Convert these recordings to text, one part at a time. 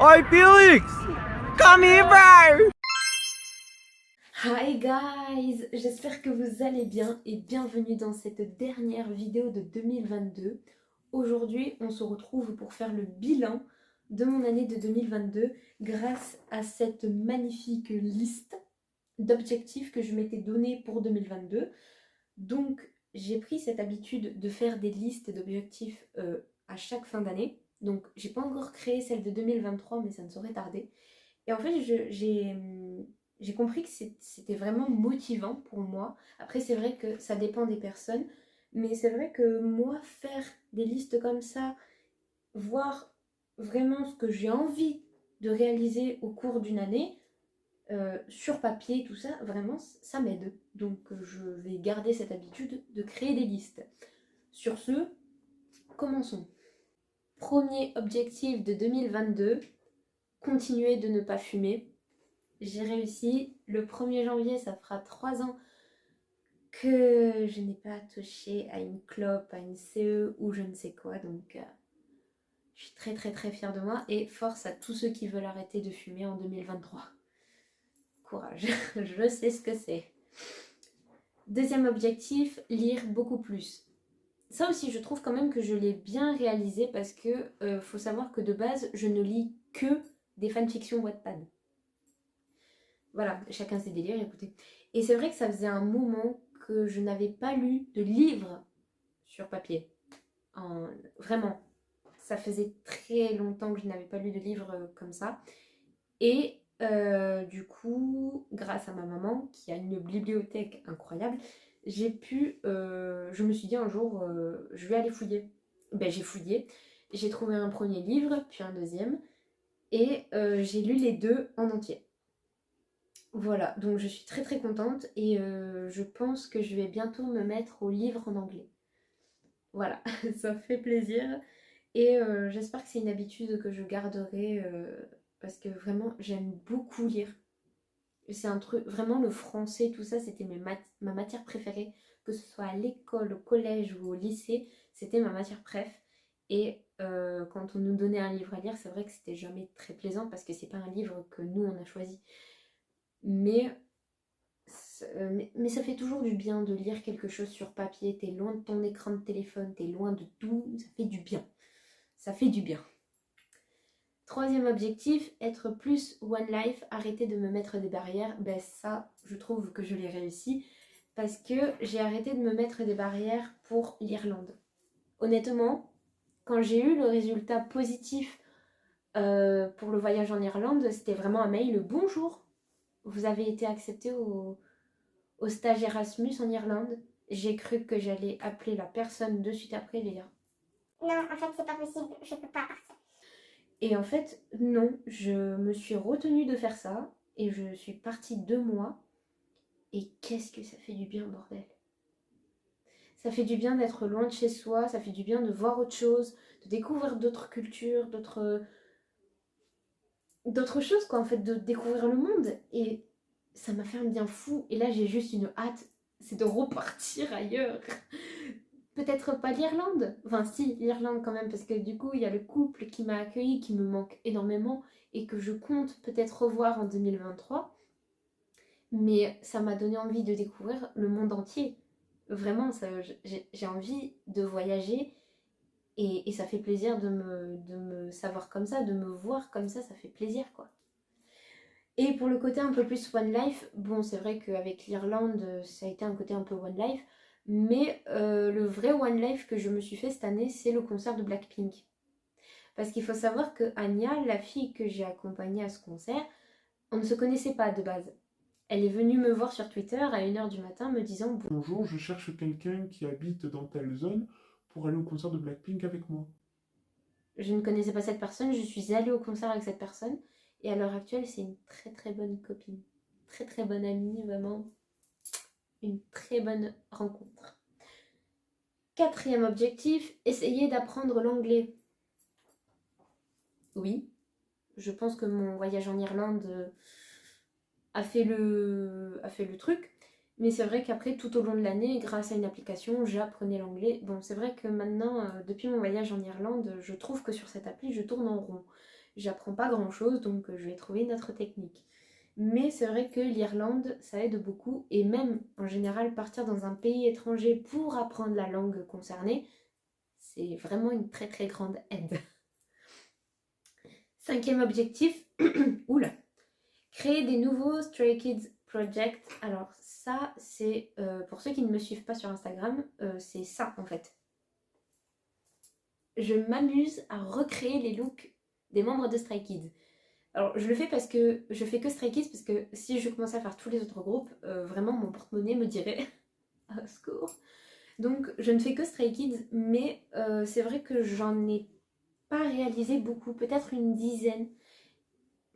Oi Felix! Come here, bro! Hi guys, j'espère que vous allez bien et bienvenue dans cette dernière vidéo de 2022. Aujourd'hui, on se retrouve pour faire le bilan de mon année de 2022 grâce à cette magnifique liste d'objectifs que je m'étais donnée pour 2022. Donc, j'ai pris cette habitude de faire des listes d'objectifs à chaque fin d'année. Donc, j'ai pas encore créé celle de 2023, mais ça ne saurait tarder. Et en fait, j'ai compris que c'était vraiment motivant pour moi. Après, c'est vrai que ça dépend des personnes, mais c'est vrai que moi, faire des listes comme ça, voir vraiment ce que j'ai envie de réaliser au cours d'une année, sur papier, tout ça, vraiment, ça m'aide. Donc, je vais garder cette habitude de créer des listes. Sur ce, commençons. Premier objectif de 2022, continuer de ne pas fumer. J'ai réussi. Le 1er janvier, ça fera 3 ans que je n'ai pas touché à une clope, à une CE ou je ne sais quoi. Donc, je suis très très très fière de moi. Et force à tous ceux qui veulent arrêter de fumer en 2023. Courage, je sais ce que c'est. Deuxième objectif, lire beaucoup plus. Ça aussi, je trouve quand même que je l'ai bien réalisé parce que faut savoir que de base, je ne lis que des fanfictions Wattpad. Voilà, chacun ses délires, écoutez. Et c'est vrai que ça faisait un moment que je n'avais pas lu de livre sur papier. Vraiment, ça faisait très longtemps que je n'avais pas lu de livre comme ça. Et du coup, grâce à ma maman, qui a une bibliothèque incroyable, je me suis dit un jour, je vais aller fouiller. Ben, j'ai fouillé, j'ai trouvé un premier livre, puis un deuxième, et j'ai lu les deux en entier. Voilà, donc je suis très très contente et je pense que je vais bientôt me mettre au livre en anglais. Voilà, ça fait plaisir et j'espère que c'est une habitude que je garderai parce que vraiment j'aime beaucoup lire. C'est un truc, vraiment le français, tout ça, c'était ma matière préférée, que ce soit à l'école, au collège ou au lycée, c'était ma matière préf. Et quand on nous donnait un livre à lire, c'est vrai que c'était jamais très plaisant parce que c'est pas un livre que nous on a choisi. Mais ça fait toujours du bien de lire quelque chose sur papier. T'es loin de ton écran de téléphone, t'es loin de tout. Ça fait du bien. Ça fait du bien. Troisième objectif, être plus One Life, arrêter de me mettre des barrières. Ben ça, je trouve que je l'ai réussi parce que j'ai arrêté de me mettre des barrières pour l'Irlande. Honnêtement, quand j'ai eu le résultat positif pour le voyage en Irlande, c'était vraiment un mail. Bonjour, vous avez été accepté au stage Erasmus en Irlande. J'ai cru que j'allais appeler la personne de suite après et lui dire non, en fait, c'est pas possible, je peux pas partir. Et en fait, non, je me suis retenue de faire ça et je suis partie 2 mois. Et qu'est-ce que ça fait du bien, bordel! Ça fait du bien d'être loin de chez soi, ça fait du bien de voir autre chose, de découvrir d'autres cultures, d'autres choses, quoi, en fait, de découvrir le monde. Et ça m'a fait un bien fou. Et là, j'ai juste une hâte, c'est de repartir ailleurs. Peut-être pas l'Irlande, enfin si, l'Irlande quand même, parce que du coup, il y a le couple qui m'a accueilli, qui me manque énormément, et que je compte peut-être revoir en 2023. Mais ça m'a donné envie de découvrir le monde entier. Vraiment, j'ai envie de voyager, et ça fait plaisir de me savoir comme ça, de me voir comme ça fait plaisir, quoi. Et pour le côté un peu plus One Life, bon, c'est vrai qu'avec l'Irlande, ça a été un côté un peu One Life, mais le vrai One Life que je me suis fait cette année, c'est le concert de Blackpink. Parce qu'il faut savoir que Anya, la fille que j'ai accompagnée à ce concert, on ne se connaissait pas de base. Elle est venue me voir sur Twitter à 1h du matin me disant Bonjour, je cherche quelqu'un qui habite dans telle zone pour aller au concert de Blackpink avec moi. je ne connaissais pas cette personne, je suis allée au concert avec cette personne, et à l'heure actuelle, c'est une très très bonne copine. Très très bonne amie, vraiment. Une très bonne rencontre. Quatrième objectif, essayer d'apprendre l'anglais. Oui, je pense que mon voyage en Irlande a fait le truc. Mais c'est vrai qu'après, tout au long de l'année, grâce à une application, j'apprenais l'anglais. Bon, c'est vrai que maintenant, depuis mon voyage en Irlande, je trouve que sur cette appli, je tourne en rond. j'apprends pas grand chose, donc je vais trouver une autre technique. Mais c'est vrai que l'Irlande, ça aide beaucoup, et même en général partir dans un pays étranger pour apprendre la langue concernée, c'est vraiment une très très grande aide. 5e objectif, oula, créer des nouveaux Stray Kids Projects. Alors ça, c'est, pour ceux qui ne me suivent pas sur Instagram, c'est ça en fait. Je m'amuse à recréer les looks des membres de Stray Kids. Alors je le fais parce que je fais que Stray Kids, parce que si je commençais à faire tous les autres groupes, vraiment mon porte-monnaie me dirait au secours. Donc je ne fais que Stray Kids, mais c'est vrai que j'en ai pas réalisé beaucoup, peut-être une dizaine.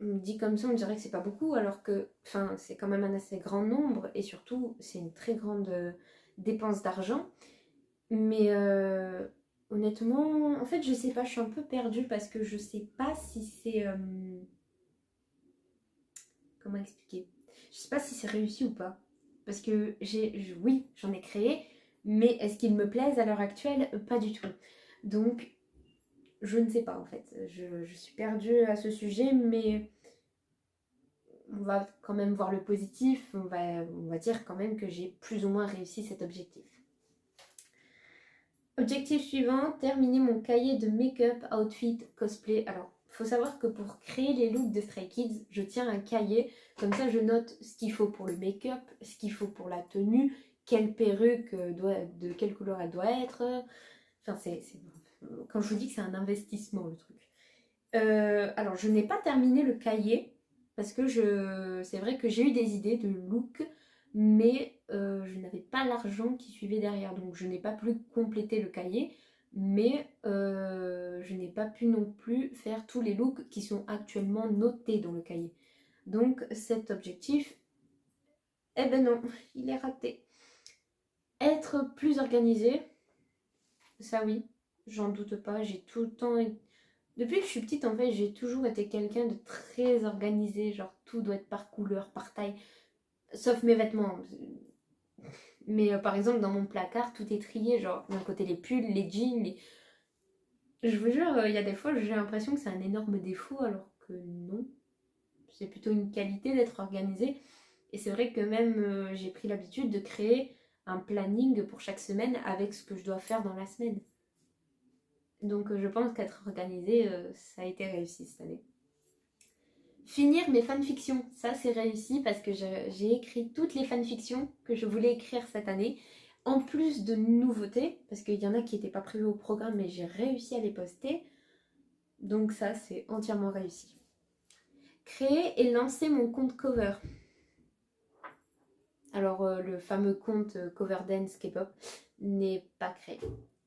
Dit comme ça, on dirait que c'est pas beaucoup, alors que c'est quand même un assez grand nombre, et surtout c'est une très grande dépense d'argent. Mais honnêtement, en fait je sais pas, je suis un peu perdue parce que je sais pas si c'est... comment expliquer? Je sais pas si c'est réussi ou pas. Parce que oui, j'en ai créé, mais est-ce qu'ils me plaisent à l'heure actuelle? Pas du tout. Donc je ne sais pas en fait. Je suis perdue à ce sujet, mais on va quand même voir le positif. On va dire quand même que j'ai plus ou moins réussi cet objectif. Objectif suivant, terminer mon cahier de make-up, outfit, cosplay. Alors, faut savoir que pour créer les looks de Stray Kids, je tiens un cahier. Comme ça, je note ce qu'il faut pour le make-up, ce qu'il faut pour la tenue, quelle perruque de quelle couleur elle doit être. Enfin, quand je vous dis que c'est un investissement, le truc. Alors, je n'ai pas terminé le cahier parce que c'est vrai que j'ai eu des idées de look, mais je n'avais pas l'argent qui suivait derrière, donc je n'ai pas pu compléter le cahier, mais je n'ai pas pu non plus faire tous les looks qui sont actuellement notés dans le cahier. Donc cet objectif, eh ben non, il est raté. Être plus organisé, ça oui, j'en doute pas, j'ai tout le temps... Depuis que je suis petite, en fait, j'ai toujours été quelqu'un de très organisé, genre tout doit être par couleur, par taille, sauf mes vêtements. Mais par exemple, dans mon placard, tout est trié, genre d'un côté les pulls, les jeans, Je vous jure, il y a des fois, j'ai l'impression que c'est un énorme défaut, alors que non. C'est plutôt une qualité d'être organisé. Et c'est vrai que même j'ai pris l'habitude de créer un planning pour chaque semaine avec ce que je dois faire dans la semaine. Donc je pense qu'être organisé, ça a été réussi cette année. Finir mes fanfictions, ça c'est réussi parce que j'ai écrit toutes les fanfictions que je voulais écrire cette année. En plus de nouveautés, parce qu'il y en a qui n'étaient pas prévues au programme, mais j'ai réussi à les poster. Donc ça, c'est entièrement réussi. Créer et lancer mon compte cover. Alors, le fameux compte Cover Dance K-pop n'est pas créé.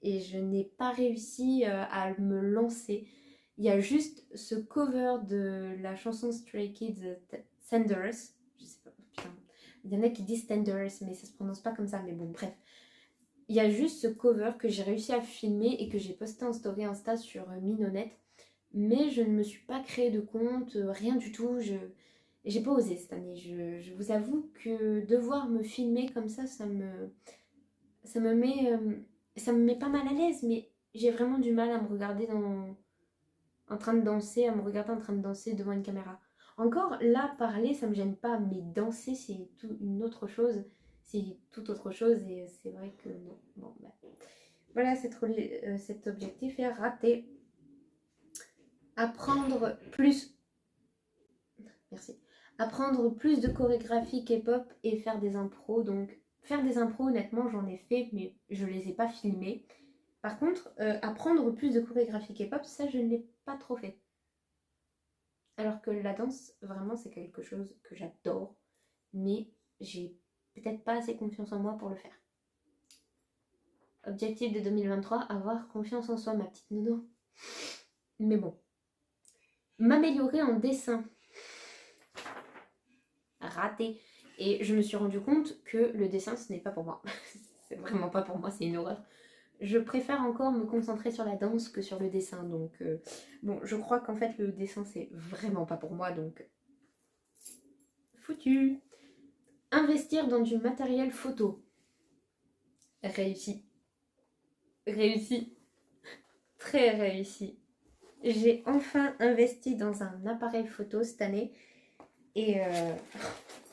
Et je n'ai pas réussi à me lancer. Il y a juste ce cover de la chanson Stray Kids, Senders. Je sais pas, putain. Il y en a qui disent Tenders, mais ça se prononce pas comme ça. Mais bon, bref. Il y a juste ce cover que j'ai réussi à filmer et que j'ai posté en story Insta sur Minonette. Mais je ne me suis pas créé de compte, rien du tout. J'ai pas osé cette année. Je vous avoue que devoir me filmer comme ça me met pas mal à l'aise. Mais j'ai vraiment du mal à me regarder en train de danser, à me regarder en train de danser devant une caméra. Encore là, parler, ça me gêne pas, mais danser, c'est une autre chose. C'est tout autre chose et c'est vrai que non. Bon, bah. Voilà, cet objectif est raté. Apprendre plus... Merci. Apprendre plus de chorégraphie K-pop et faire des impros. Donc, faire des impros, honnêtement, j'en ai fait, mais je les ai pas filmés. Par contre, apprendre plus de chorégraphie K-pop, ça, je ne l'ai pas trop fait. Alors que la danse, vraiment, c'est quelque chose que j'adore, mais j'ai peut-être pas assez confiance en moi pour le faire. Objectif de 2023, avoir confiance en soi, ma petite nono. Mais bon. M'améliorer en dessin. Raté. Et je me suis rendu compte que le dessin, ce n'est pas pour moi. C'est vraiment pas pour moi, c'est une horreur. Je préfère encore me concentrer sur la danse que sur le dessin. Donc, bon, je crois qu'en fait, le dessin, c'est vraiment pas pour moi. Donc, foutu. Investir dans du matériel photo. Réussi. Réussi. Très réussi. J'ai enfin investi dans un appareil photo cette année et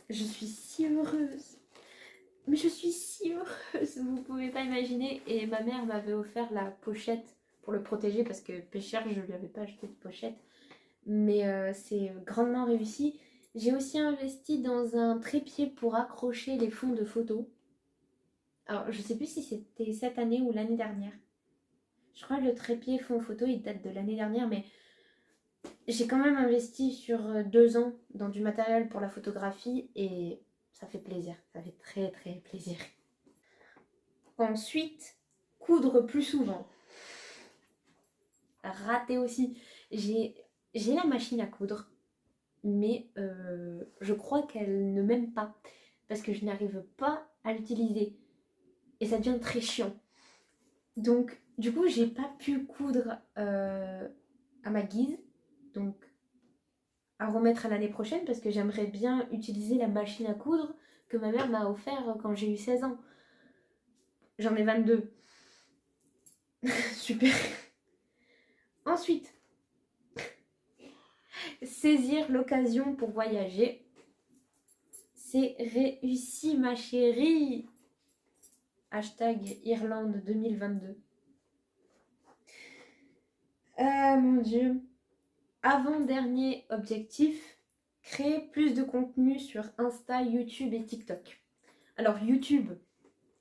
je suis si heureuse. Mais je suis si heureuse, vous pouvez pas imaginer. Et ma mère m'avait offert la pochette pour le protéger parce que péchère, je lui avais pas acheté de pochette. Mais c'est grandement réussi. J'ai aussi investi dans un trépied pour accrocher les fonds de photos. Alors, je sais plus si c'était cette année ou l'année dernière. Je crois que le trépied fond photo, il date de l'année dernière, mais j'ai quand même investi sur 2 ans dans du matériel pour la photographie et ça fait plaisir. Ça fait très très plaisir. Ensuite, coudre plus souvent. Raté aussi. J'ai la machine à coudre, mais je crois qu'elle ne m'aime pas parce que je n'arrive pas à l'utiliser et ça devient très chiant. Donc, du coup, j'ai pas pu coudre à ma guise, donc à remettre à l'année prochaine parce que j'aimerais bien utiliser la machine à coudre que ma mère m'a offert quand j'ai eu 16 ans. J'en ai 22. Super. Ensuite, saisir l'occasion pour voyager. C'est réussi ma chérie. Hashtag Irlande 2022. Mon Dieu. Avant-dernier objectif, créer plus de contenu sur Insta, YouTube et TikTok. Alors YouTube,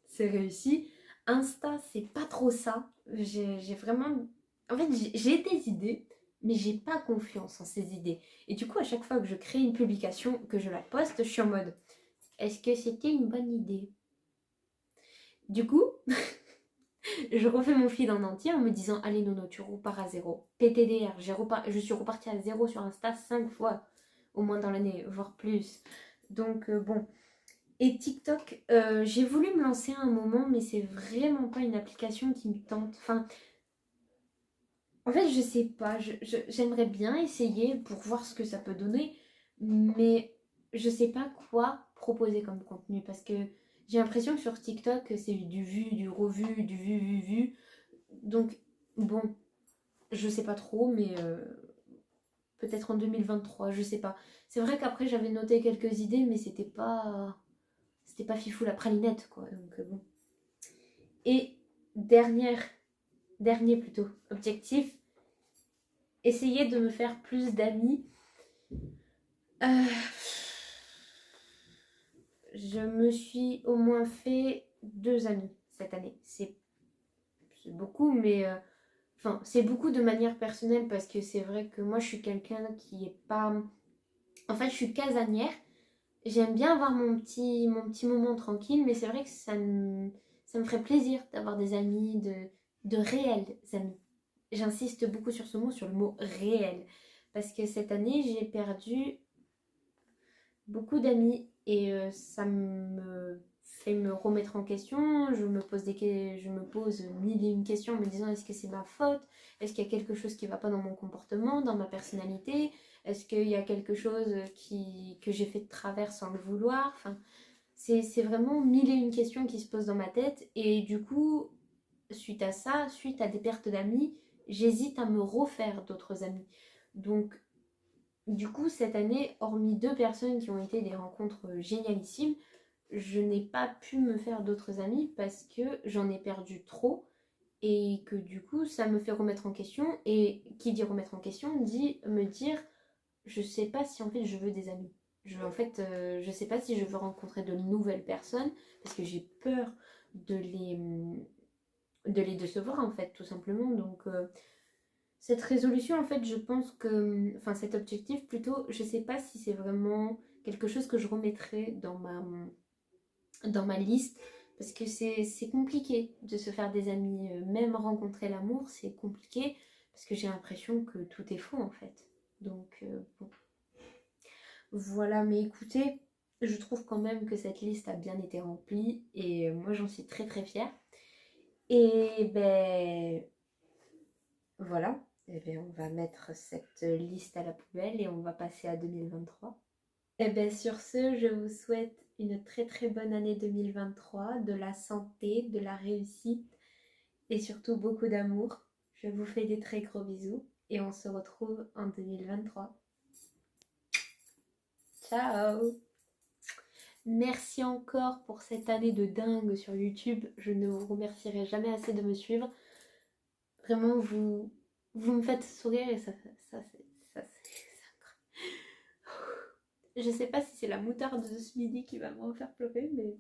c'est réussi. Insta, c'est pas trop ça. J'ai vraiment... En fait, j'ai des idées, mais j'ai pas confiance en ces idées. Et du coup, à chaque fois que je crée une publication, que je la poste, je suis en mode, est-ce que c'était une bonne idée? Du coup, je refais mon feed en entier en me disant, allez Nono, tu repars à zéro. PTDR, je suis repartie à zéro sur Insta 5 fois, au moins dans l'année, voire plus. Donc bon. Et TikTok, j'ai voulu me lancer à un moment, mais c'est vraiment pas une application qui me tente. Enfin, en fait, je sais pas, j'aimerais bien essayer pour voir ce que ça peut donner, mais je sais pas quoi proposer comme contenu parce que j'ai l'impression que sur TikTok, c'est du vu, du revu, du vu. Donc, bon, je sais pas trop, mais peut-être en 2023, je sais pas. C'est vrai qu'après, j'avais noté quelques idées, mais c'était pas fifou la pralinette, quoi. Donc, bon. Et dernier plutôt objectif, essayer de me faire plus d'amis. Je me suis au moins fait 2 amis cette année. C'est beaucoup, mais enfin, c'est beaucoup de manière personnelle parce que c'est vrai que moi, je suis quelqu'un qui est pas... En fait, je suis casanière. J'aime bien avoir mon petit moment tranquille, mais c'est vrai que ça me ferait plaisir d'avoir des amis, de réels amis. J'insiste beaucoup sur ce mot, sur le mot réel. Parce que cette année, j'ai perdu beaucoup d'amis et ça me fait me remettre en question. Je me pose mille et une questions en me disant est-ce que c'est ma faute? Est-ce qu'il y a quelque chose qui ne va pas dans mon comportement, dans ma personnalité? Est-ce qu'il y a quelque chose que j'ai fait de travers sans le vouloir? Enfin, c'est vraiment mille et une questions qui se posent dans ma tête et du coup, suite à ça, suite à des pertes d'amis, j'hésite à me refaire d'autres amis. Donc, du coup, cette année, hormis 2 personnes qui ont été des rencontres génialissimes, je n'ai pas pu me faire d'autres amis parce que j'en ai perdu trop et que du coup, ça me fait remettre en question. Et qui dit remettre en question dit me dire, je sais pas si en fait je veux des amis. Je sais pas si je veux rencontrer de nouvelles personnes parce que j'ai peur de les décevoir en fait, tout simplement. Donc cette résolution, en fait, je pense que... Enfin, cet objectif, plutôt, je sais pas si c'est vraiment quelque chose que je remettrai dans ma liste. Parce que c'est compliqué de se faire des amis. Même rencontrer l'amour, c'est compliqué. Parce que j'ai l'impression que tout est faux, en fait. Donc, bon. Voilà, mais écoutez, je trouve quand même que cette liste a bien été remplie. Et moi, j'en suis très, très fière. Et ben... Voilà. Eh bien, on va mettre cette liste à la poubelle et on va passer à 2023. Eh bien, sur ce, je vous souhaite une très très bonne année 2023, de la santé, de la réussite et surtout beaucoup d'amour. Je vous fais des très gros bisous et on se retrouve en 2023. Ciao! Merci encore pour cette année de dingue sur YouTube. Je ne vous remercierai jamais assez de me suivre. Vraiment, vous me faites sourire et ça c'est incroyable. Je sais pas si c'est la moutarde de ce midi qui va me refaire pleurer, mais